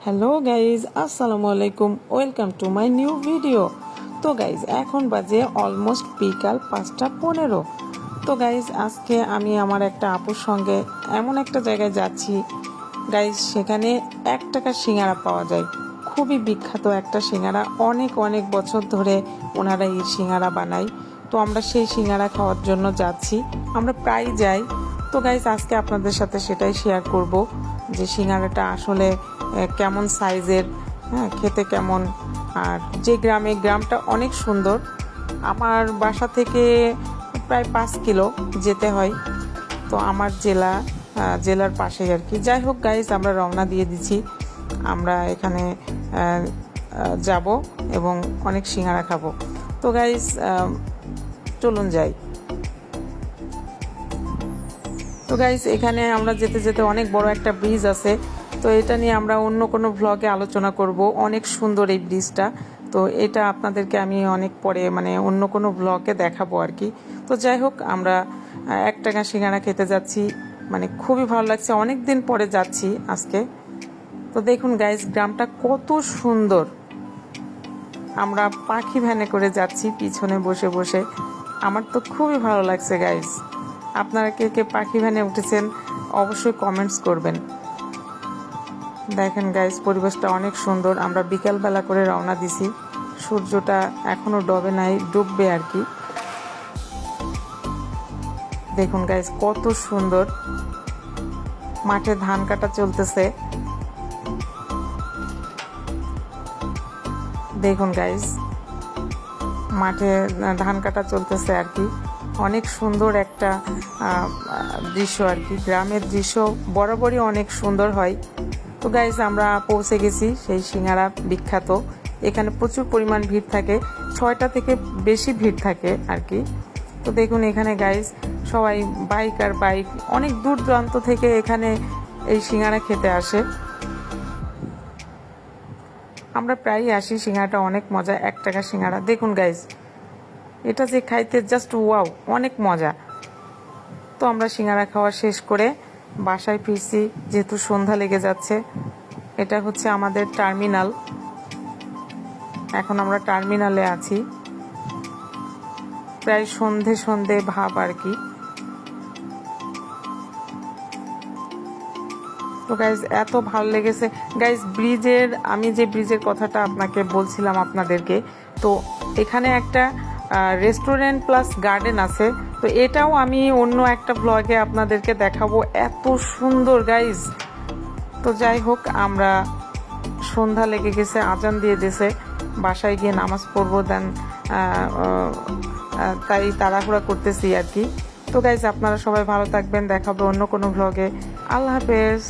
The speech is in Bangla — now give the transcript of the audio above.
হ্যালো গাইজ, আসসালামু আলাইকুম, welcome to my new video. তো গাইজ এখন বাজে অলমোস্ট বিকাল 5:15। তো গাইজ আজকে আমি আমার একটা আপুর সঙ্গে এমন একটা জায়গায় যাচ্ছি গাইজ, সেখানে 1 টাকার সিঙ্গারা পাওয়া যায়। খুবই বিখ্যাত একটা সিঙ্গারা, অনেক অনেক বছর ধরে ওনারা এই সিঙ্গারা বানায়। তো আমরা সেই সিঙ্গারা খাওয়ার জন্য যাচ্ছি, আমরা প্রায় যাই। তো গাইজ আজকে আপনাদের সাথে সেটাই শেয়ার করব যে সিঙ্গারাটা আসলে কেমন সাইজের, খেতে কেমন। আর যে গ্রামটা অনেক সুন্দর, আমার বাসা থেকে প্রায় 5 কিলো যেতে হয়। তো আমার জেলার পাশেই আর কি। যাই হোক গাইজ, আমরা রওনা দিয়ে দিচ্ছি, আমরা এখানে যাব এবং অনেক সিঙ্গারা খাবো। তো গাইজ চলুন যাই। তো গাইজ এখানে আমরা যেতে যেতে অনেক বড় একটা ব্রিজ আছে, তো এটা নিয়ে আমরা অন্য কোনো ভ্লগে আলোচনা করব। অনেক সুন্দর এই ব্রিজটা, তো এটা আপনাদেরকে আমি অনেক পরে অন্য কোনো ভ্লগে দেখাবো আর কি। তো যাই হোক, আমরা 1 টাকা সিঙ্গারা খেতে যাচ্ছি, খুবই ভালো লাগছে, অনেক দিন পরে যাচ্ছি আজকে। তো দেখুন গাইজ, গ্রামটা কত সুন্দর। আমরা পাখি ভ্যানে করে যাচ্ছি পিছনে বসে বসে, আমার তো খুবই ভালো লাগছে গাইজ। আপনারা কে কে পাখি ভ্যানে উঠেছেন অবশ্যই কমেন্টস করবেন। দেখেন গাইজ, পরিবেশটা অনেক সুন্দর। আমরা বিকালবেলা করে রওনা দিছি, সূর্যটা এখনো ডবে নাই, ডুববে আর কি। দেখুন গাইজ কত সুন্দর, মাঠে ধান কাটা চলতেছে। দেখুন গাইজ, মাঠে ধান কাটা চলতেছে আর কি। অনেক সুন্দর একটা দৃশ্য আর কি। গ্রামের দৃশ্য বরাবরই অনেক সুন্দর হয়। তো গাইজ আমরা পৌঁছে গেছি সেই সিঙ্গারা বিখ্যাত। এখানে প্রচুর পরিমাণ ভিড় থাকে, 6টা থেকে বেশি ভিড় থাকে আর কি। তো দেখুন এখানে গাইজ সবাই বাইক আর বাইক, অনেক দূর দূরান্ত থেকে এখানে এই সিঙ্গারা খেতে আসে। আমরা প্রায়ই আসি, সিঙ্গারাটা অনেক মজা। 1 টাকা সিঙ্গারা দেখুন গাইজ, এটা যে খাইতে জাস্ট ওয়াও, অনেক মজা। তো আমরা সিঙ্গারা খাওয়া শেষ করে বাসায় ফিরছি, যেহেতু সন্ধ্যা লেগে যাচ্ছে। এটা হচ্ছে আমাদের টার্মিনাল, এখন আমরা টার্মিনালে আছি, প্রায় সন্ধে ভাব আর কি। তো গাইজ এত ভালো লেগেছে গাইজ আমি যে ব্রিজের কথাটা আপনাকে বলছিলাম আপনাদেরকে, তো এখানে একটা রেস্টুরেন্ট প্লাস গার্ডেন আছে। তো এটাও আমি অন্য একটা ব্লগে আপনাদেরকে দেখাবো, এত সুন্দর গাইজ। তো যাই হোক, আমরা সন্ধ্যা লেগে গেছে, আজান দিয়ে দিয়েছে, বাসায় গিয়ে নামাজ পড়বো, দেন তাই তাড়াহুড়া করতেছি আর কি। তো গাইজ আপনারা সবাই ভালো থাকবেন, দেখাবো অন্য কোনো ব্লগে। আল্লাহ হাফেজ।